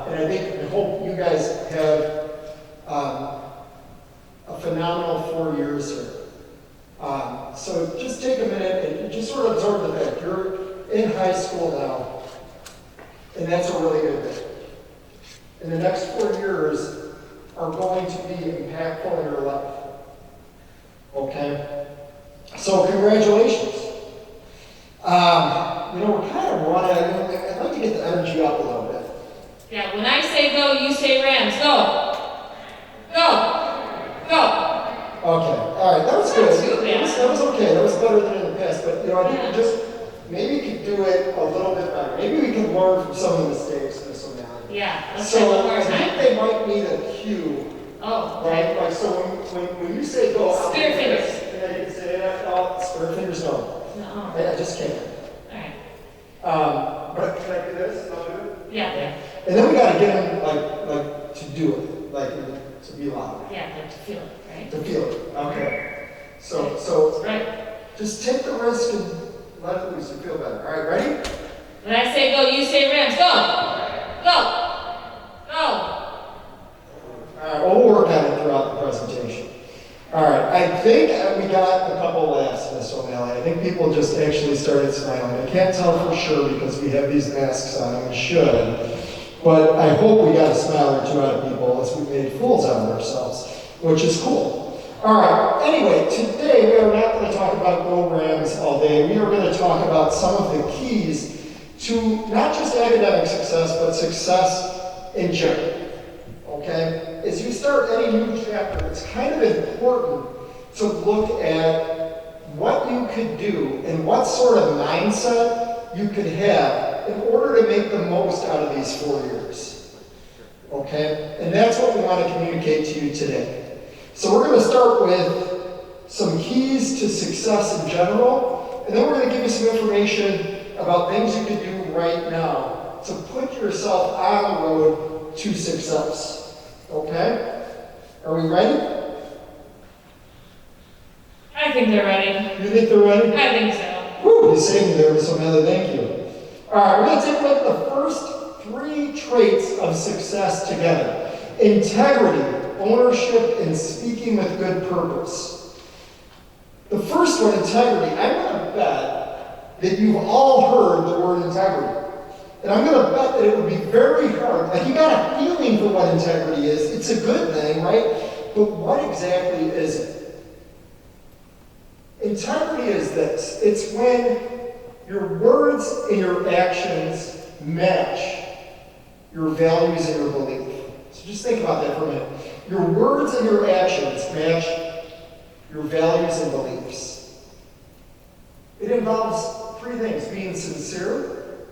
And I hope you guys have a phenomenal 4 years here. So just take a minute and just sort of absorb the fact you're in high school now, and that's a really good thing. And the next 4 years are going to be impactful in your life. Okay? So congratulations. We're kind of running. I'd like to get the energy up a little bit. Yeah, when I say go, you say Rams. Go. Go. Go. Okay, all right, that was good. Too bad. That was okay. That was better than in the past. But I think maybe you could do it a little bit better. Maybe we could learn from some of the mistakes, Miss O'Malley. Yeah, let's try one So more I time. think they might need a cue. Oh, Right? okay. Like so when you say go, I'll Spear do fingers. this, and then you can say, oh, spear fingers, no. No. I just can't. All right. But can I do this? I'll do it. Yeah. And then we got to get them like to do it, like to be loud, Yeah, like to feel it, right? to feel it. Okay. So Right. just take the risk and let it loose. You feel better. All right, ready? When I say go, you say Rams. Go. Go. Go. All right. Well, we'll work on it throughout the presentation. All right. I think we got a couple laughs, Miss O'Malley. I think people just actually started smiling. I can't tell for sure because we have these masks on and we should. But I hope we got a smile or two out of people as we made fools out of ourselves, which is cool. All right, anyway, today we are not going to talk about Go Rams all day. We are going to talk about some of the keys to not just academic success, but success in general. Okay? As you start any new chapter, it's kind of important to look at what you could do and what sort of mindset you could have in order to make the most out of these 4 years. Okay? And that's what we want to communicate to you today. So we're going to start with some keys to success in general, and then we're going to give you some information about things you can do right now to put yourself on the road to success. Okay? Are we ready? I think they're ready. You think they're ready? I think so. Woo! You saved me there, Miss O'Malley. Thank you. All right, we're going to take a look at the first 3 traits of success together. Integrity, ownership, and speaking with good purpose. The first one, integrity. I'm going to bet that you've all heard the word integrity. And I'm going to bet that it would be very hard. Like, you got a feeling for what integrity is. It's a good thing, right? But what exactly is it? Integrity is this. It's when your words and your actions match your values and your belief. So just think about that for a minute. Your words and your actions match your values and beliefs. It involves 3 things: being sincere,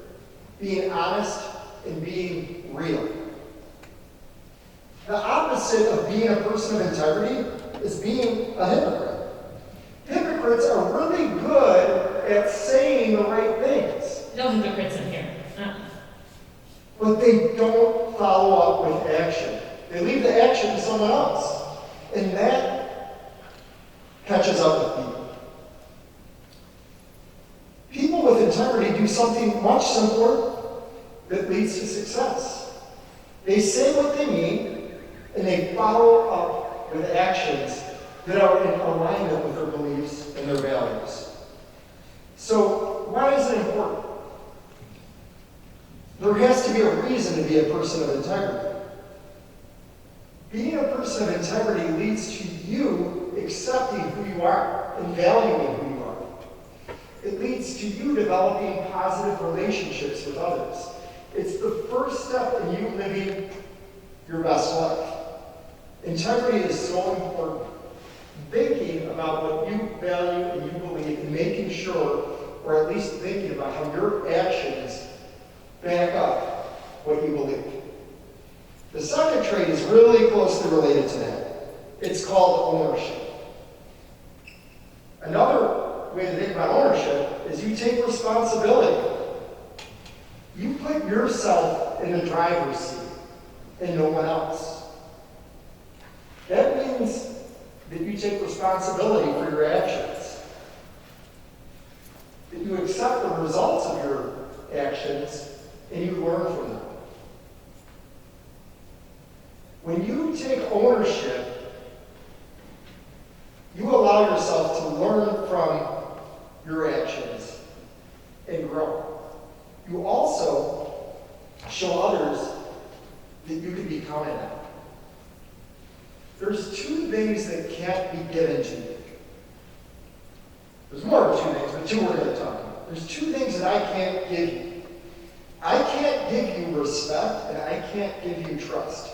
being honest, and being real. The opposite of being a person of integrity is being a hypocrite. Hypocrites are really good at saying the right things. No hypocrites in here. But they don't follow up with action. They leave the action to someone else. And that catches up with people. People with integrity do something much simpler that leads to success. They say what they mean, and they follow up with actions that are in alignment with their beliefs and their values. So, why is it important? There has to be a reason to be a person of integrity. Being a person of integrity leads to you accepting who you are and valuing who you are. It leads to you developing positive relationships with others. It's the first step in you living your best life. Integrity is so important. Thinking about what you value and you believe and making sure, or at least thinking about how your actions back up what you believe. The second trait is really closely related to that. It's called ownership. Another way to think about ownership is you take responsibility. You put yourself in the driver's seat and no one else. That means that you take responsibility for your actions. That you accept the results of your actions and you learn from them. When you take ownership, you allow yourself to learn from your actions and grow. You also show others that you can be counted on. There's two things that can't be given to you. There's more than two things, but two we're going to talk about. There's two things that I can't give you. I can't give you respect, and I can't give you trust.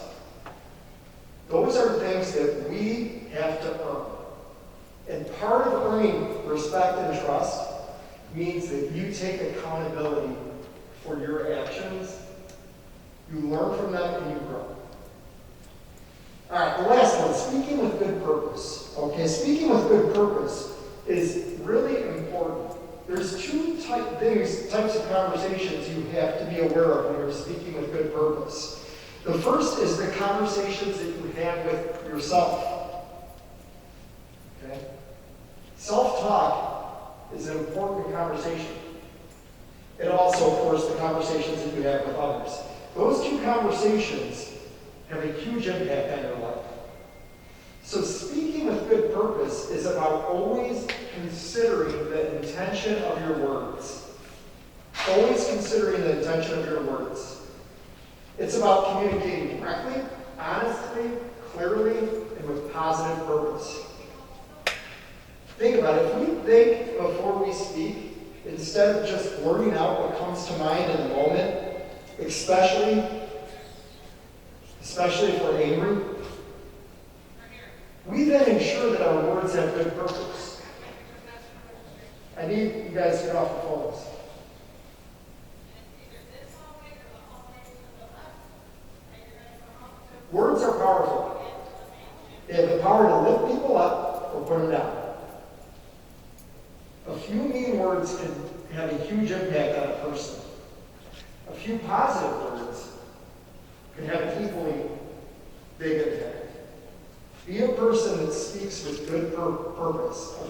Those are things that we have to earn. And part of earning respect and trust means that you take accountability for your actions, you learn from them, and you grow. All right, the last one, speaking with good purpose. Okay, speaking with good purpose is really important. There's two types of conversations you have to be aware of when you're speaking with good purpose. The first is the conversations that you have with yourself. Okay? Self-talk is an important conversation. And also, of course, the conversations that you have with others. Those two conversations have a huge impact on your life. So speaking with good purpose is about always considering the intention of your words. Always considering the intention of your words. It's about communicating directly, honestly, clearly, and with positive purpose. Think about it. If we think before we speak, instead of just blurting out what comes to mind in the moment, especially if we're angry, we then ensure that our words have good purpose. I need you guys to get off the phones. Words are powerful. They have the power to lift people up or put them down. A few mean words can have a huge impact on a person. A few positive words can have an equally big impact. Be a person that speaks with good purpose, a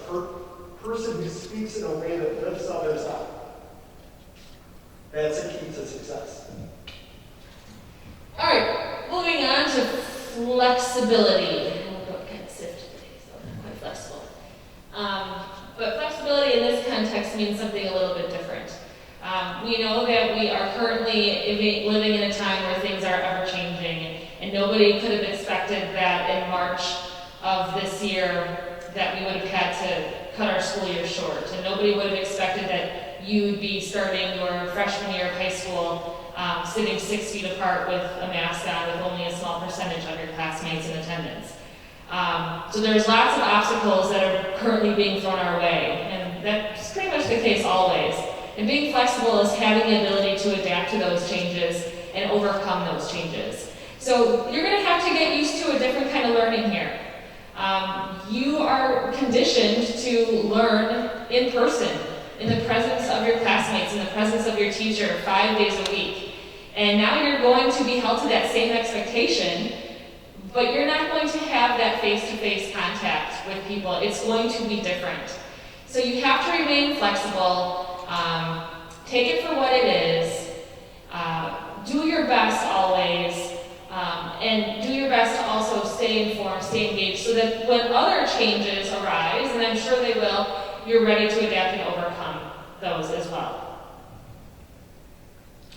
person who speaks in a way that lifts others up. That's a key to success. All right, moving on to flexibility. I'm kind of stiff today, so I'm not quite flexible. But flexibility in this context means something a little bit different. We know that we are currently living in a time where things are ever changing, and nobody could have expected that in March of this year that we would have had to cut our school year short, and nobody would have expected that you would be starting your freshman year of high school sitting 6 feet apart with a mask on with only a small percentage of your classmates in attendance. So there's lots of obstacles that are currently being thrown our way, and that's pretty much the case always. And being flexible is having the ability to adapt to those changes and overcome those changes. So you're going to have to get used to a different kind of learning here. You are conditioned to learn in person, in the presence of your classmates, in the presence of your teacher 5 days a week. And now you're going to be held to that same expectation, but you're not going to have that face-to-face contact with people. It's going to be different. So you have to remain flexible. Take it for what it is. Do your best always. And do your best to also stay informed, stay engaged, so that when other changes arise, and I'm sure they will, you're ready to adapt and overcome those as well.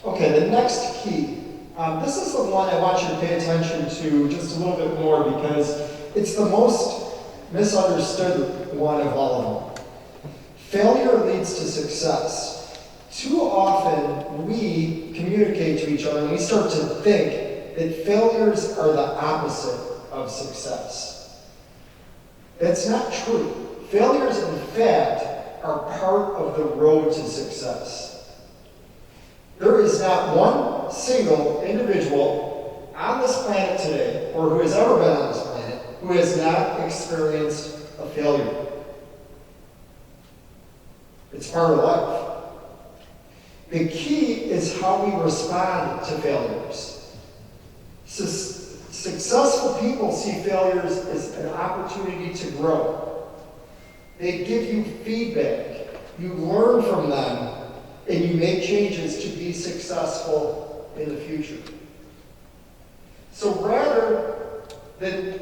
Okay, the next key. This is the one I want you to pay attention to just a little bit more because it's the most misunderstood one of all of them. Failure leads to success. Too often we communicate to each other and we start to think that failures are the opposite of success. That's not true. Failures, in fact, are part of the road to success. There is not one single individual on this planet today, or who has ever been on this planet, who has not experienced a failure. It's part of life. The key is how we respond to failures. Successful people see failures as an opportunity to grow. They give you feedback. You learn from them, and you make changes to be successful in the future. So rather than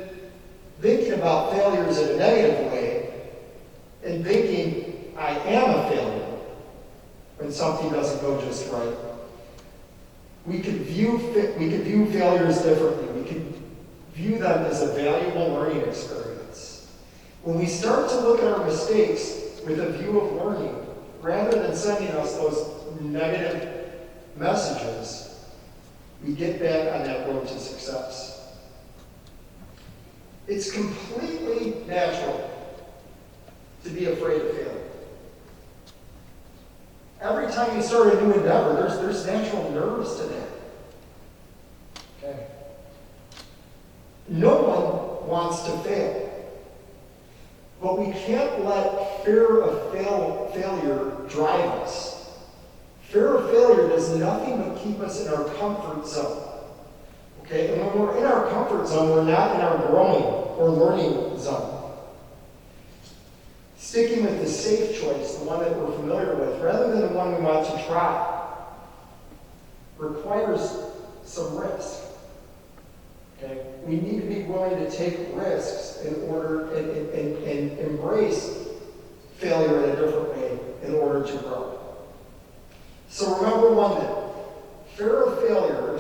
thinking about failures in a negative way and thinking I am a failure when something doesn't go just right. We could view failures differently. We could view them as a valuable learning experience. When we start to look at our mistakes with a view of learning, rather than sending us those negative messages, we get back on that road to success. It's completely natural to be afraid of failing. Every time you start a new endeavor, there's natural nerves to that. Okay? No one wants to fail. But we can't let fear of failure drive us. Fear of failure does nothing but keep us in our comfort zone. Okay? And when we're in our comfort zone, we're not in our growing or learning zone. Sticking with the safe choice, the one that we're familiar with, rather than the one we want to try, requires some risk. Okay? We need to be willing to take risks in order and embrace failure in a different way in order to grow. So remember one thing, real failure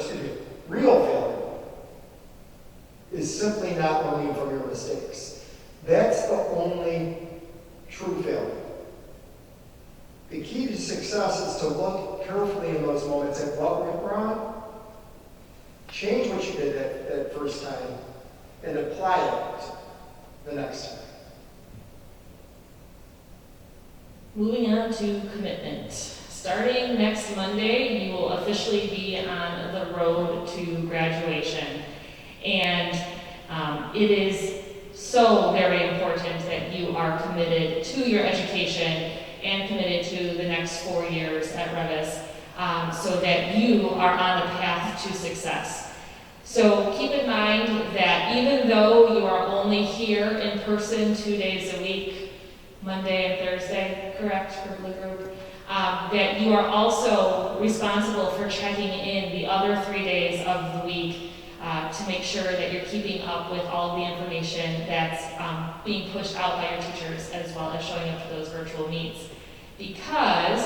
is simply not learning from your mistakes. That's the only true failure. The key to success is to look carefully in those moments at what went wrong, change what you did that first time, and apply it the next time. Moving on to commitment. Starting next Monday, you will officially be on the road to graduation. And it is so very important that you are committed to your education and committed to the next 4 years at Revis, so that you are on the path to success. So keep in mind that even though you are only here in person 2 days a week, Monday and Thursday, correct, for Blue Group, that you are also responsible for checking in the other 3 days of the week to make sure that you're keeping up with all of the information that's being pushed out by your teachers, as well as showing up to those virtual meets. Because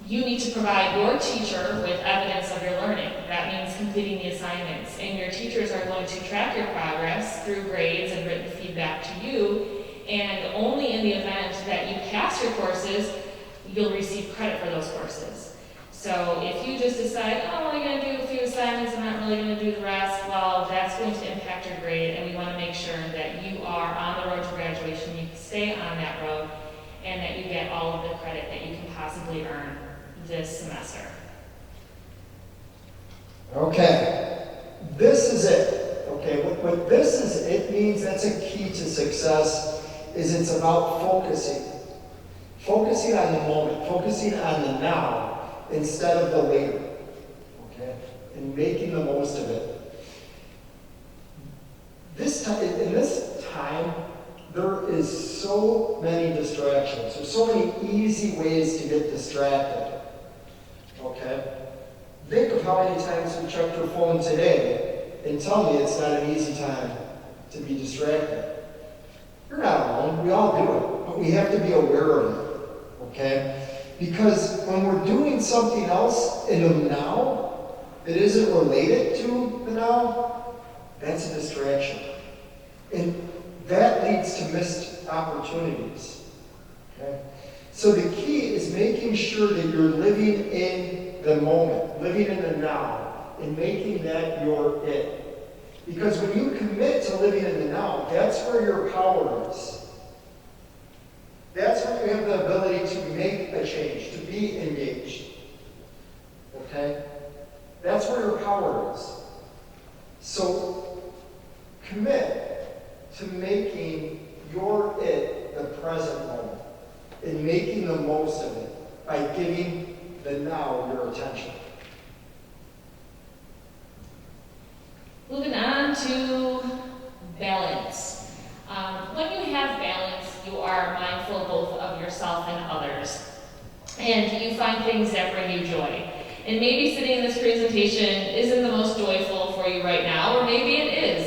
you need to provide your teacher with evidence of your learning. That means completing the assignments. And your teachers are going to track your progress through grades and written feedback to you. And only in the event that you pass your courses, you'll receive credit for those courses. So if you just decide, oh, I'm going to do a few assignments, I'm not really going to do the rest, well, that's going to impact your grade, and we want to make sure that you are on the road to graduation, you stay on that road, and that you get all of the credit that you can possibly earn this semester. Okay, this is it. Okay, what this is, it means that's a key to success, is it's about focusing. Focusing on the moment, focusing on the now, instead of the later. Okay, and making the most of it. In this time, there is so many distractions. There's so many easy ways to get distracted. Okay? Think of how many times you checked your phone today and tell me it's not an easy time to be distracted. You're not alone. We all do it. But we have to be aware of it. Okay? Because when we're doing something else in the now that isn't related to the now, that's a distraction. And that leads to missed opportunities. Okay? So the key is making sure that you're living in the moment, living in the now, and making that your it. Because when you commit to living in the now, that's where your power is. That's where you have the ability to make a change, to be engaged. Okay? That's where your power is. So commit to making your it the present moment and making the most of it by giving the now your attention. Moving on to balance. When you have balance, you are mindful both of yourself and others. And you find things that bring you joy. And maybe sitting in this presentation isn't the most joyful for you right now, or maybe it is.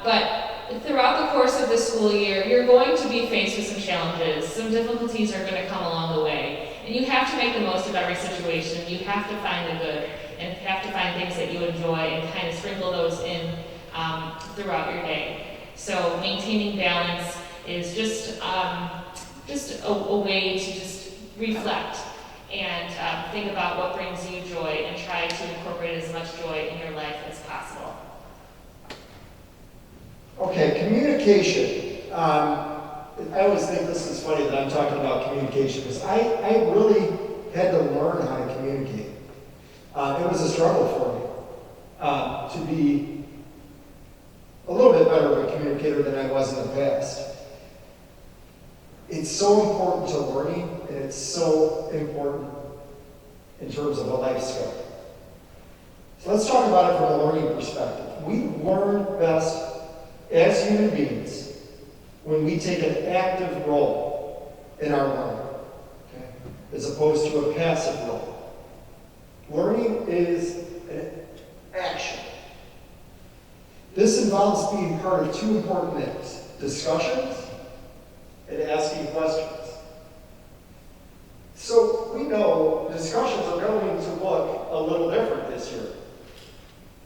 But throughout the course of the school year, you're going to be faced with some challenges. Some difficulties are going to come along the way. And you have to make the most of every situation. You have to find the good and have to find things that you enjoy and kind of sprinkle those in throughout your day. So maintaining balance is just a way to just reflect and think about what brings you joy and try to incorporate as much joy in your life as possible. Okay, communication. I always think this is funny that I'm talking about communication because I really had to learn how to communicate. It was a struggle for me to be a little bit better of a communicator than I was in the past. It's so important to learning, and it's so important in terms of a life skill. So let's talk about it from a learning perspective. We learn best as human beings when we take an active role in our learning, okay, as opposed to a passive role. Learning is an action. This involves being part of two important things: discussions and asking questions. So we know discussions are going to look a little different this year.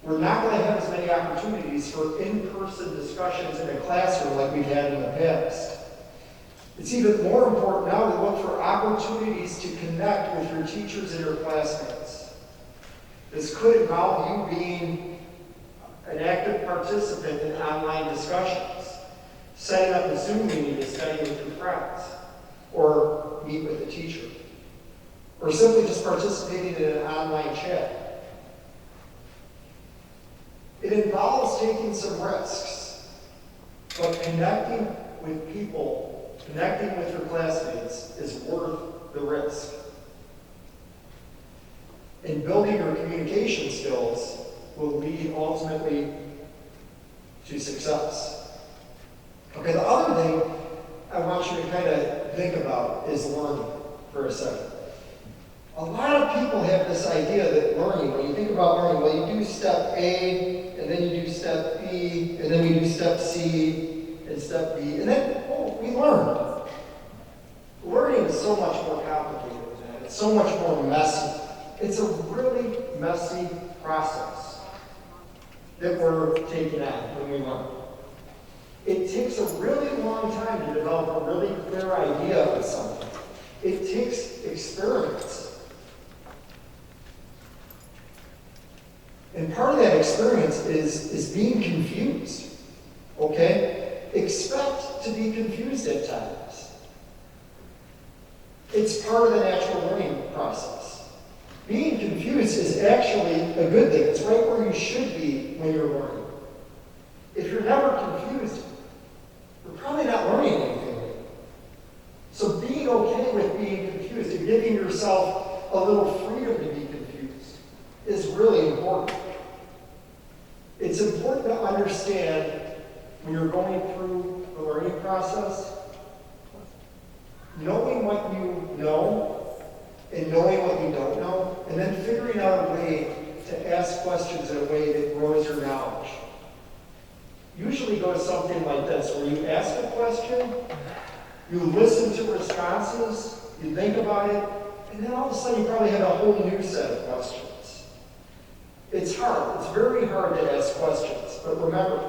We're not going to have as many opportunities for in-person discussions in a classroom like we've had in the past. It's even more important now to look for opportunities to connect with your teachers and your classmates. This could involve you being an active participant in online discussions, setting up a Zoom meeting to study with your friends, or meet with a teacher, or simply just participating in an online chat. It involves taking some risks, but connecting with people, connecting with your classmates is worth the risk. And building your communication skills will lead ultimately to success. Okay, the other thing I want you to kind of think about is learning for a second. A lot of people have this idea that learning, when you think about learning, well, you do step A, and then you do step B, and then we do step C, and step B, and then, oh, we learned. Learning is so much more complicated than that. It's so much more messy. It's a really messy process that we're taking on when we learn. It takes a really long time to develop a really clear idea of something. It takes experience. And part of that experience is being confused, okay? Expect to be confused at times. It's part of the natural learning process. Being confused is actually a good thing. It's right where you should be when you're learning. If you're never confused, you're probably not learning anything. So being okay with being confused and giving yourself a little freedom to be confused is really important. It's important to understand when you're going through the learning process, knowing what you know and knowing what you don't know, and then figuring out a way to ask questions in a way that grows your knowledge. Usually goes something like this, where you ask a question, you listen to responses, you think about it, and then all of a sudden you probably have a whole new set of questions. It's hard. It's very hard to ask questions. But remember,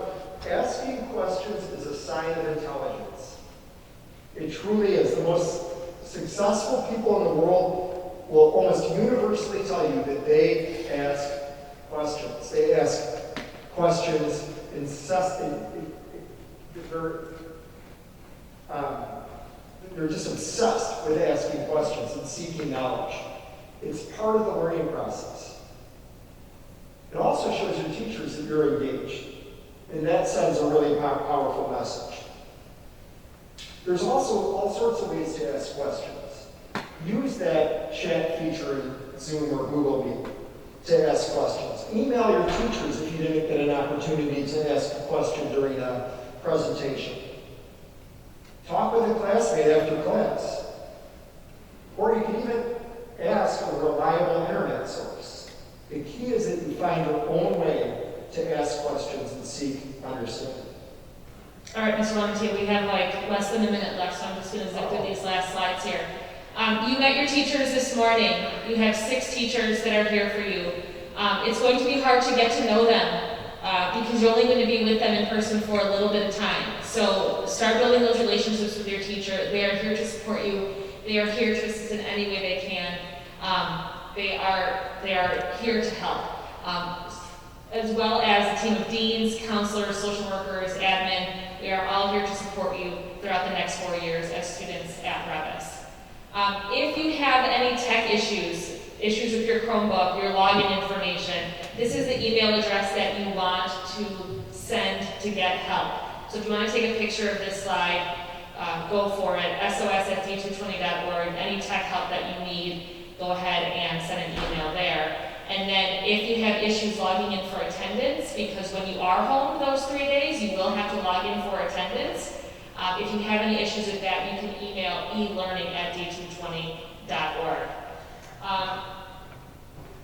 asking questions is a sign of intelligence. It truly is. The most successful people in the world will almost universally tell you that they ask questions. They ask questions incessantly. They're just obsessed with asking questions and seeking knowledge. It's part of the learning process. It also shows your teachers that you're engaged. And that sends a really powerful message. There's also all sorts of ways to ask questions. Use that chat feature in Zoom or Google Meet to ask questions. Email your teachers if you didn't get an opportunity to ask a question during a presentation. Talk with a classmate after class. Or you can even ask a reliable internet source. The key is that you find your own way to ask questions and seek understanding. All right, Mr. Valentine, we have like less than a minute left, so I'm just gonna zip through these last slides here. You met your teachers this morning. You have 6 teachers that are here for you. It's going to be hard to get to know them because you're only going to be with them in person for a little bit of time. So start building those relationships with your teacher. They are here to support you. They are here to assist in any way they can. They are here to help. As well as a team of deans, counselors, social workers, admin. We are all here to support you throughout the next 4 years as students at Revis. If you have any tech issues with your Chromebook, your login information, this is the email address that you want to send to get help. So if you want to take a picture of this slide, go for it, sos@d220.org. Any tech help that you need, go ahead and send an email there. And then if you have issues logging in for attendance, because when you are home those 3 days, you will have to log in for attendance. If you have any issues with that, you can email elearning@d220.org.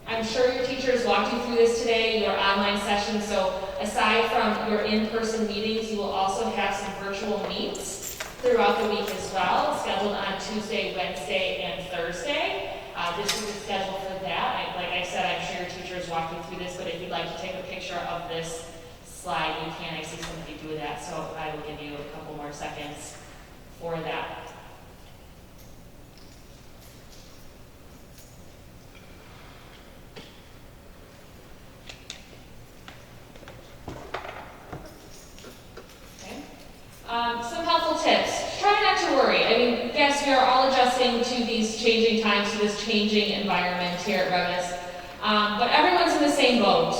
I'm sure your teachers walked you through this today, your online session, so aside from your in-person meetings, you will also have some virtual meets throughout the week as well, scheduled on Tuesday, Wednesday, and Thursday. This is the schedule for that. Like I said, I'm sure your teachers walked you through this, but if you'd like to take a picture of this slide, you can. I see somebody do that, so I will give you a couple more seconds for that. Some helpful tips. Try not to worry. I mean, yes, we are all adjusting to these changing times, to this changing environment here at Revis. But everyone's in the same boat.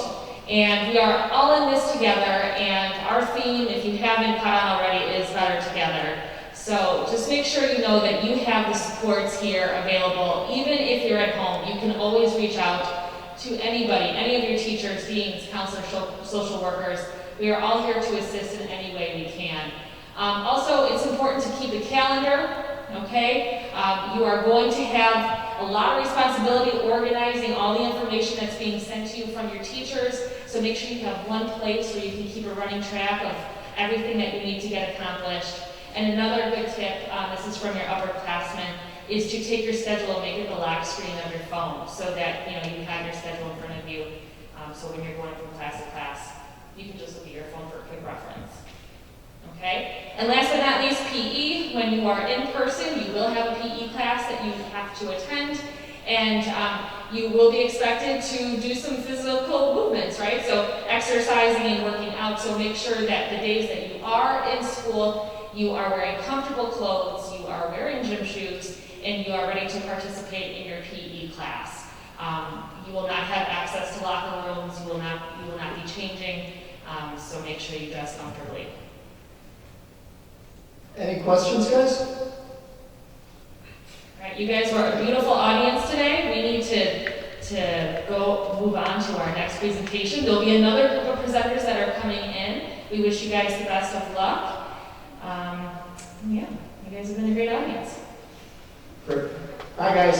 And we are all in this together. And our theme, if you haven't caught on already, is Better Together. So just make sure you know that you have the supports here available. Even if you're at home, you can always reach out to anybody, any of your teachers, deans, counselors, social workers. We are all here to assist in any way we can. Also, it's important to keep a calendar, okay? You are going to have a lot of responsibility organizing all the information that's being sent to you from your teachers, so make sure you have one place where you can keep a running track of everything that you need to get accomplished. And another good tip, this is from your upperclassmen, is to take your schedule and make it the lock screen of your phone so that you have your schedule in front of you. So when you're going from class to class, you can just look at your phone for a quick reference. Okay? And last but not least, PE. When you are in person, you will have a PE class that you have to attend, and you will be expected to do some physical movements, right? So exercising and working out. So make sure that the days that you are in school, you are wearing comfortable clothes, you are wearing gym shoes, and you are ready to participate in your PE class. You will not have access to locker rooms. You will not be changing. So make sure you dress comfortably. Any questions, guys? All right, you guys were a beautiful audience today. We need to go move on to our next presentation. There'll be another group of presenters that are coming in. We wish you guys the best of luck. Yeah, you guys have been a great audience. Great. Bye, guys.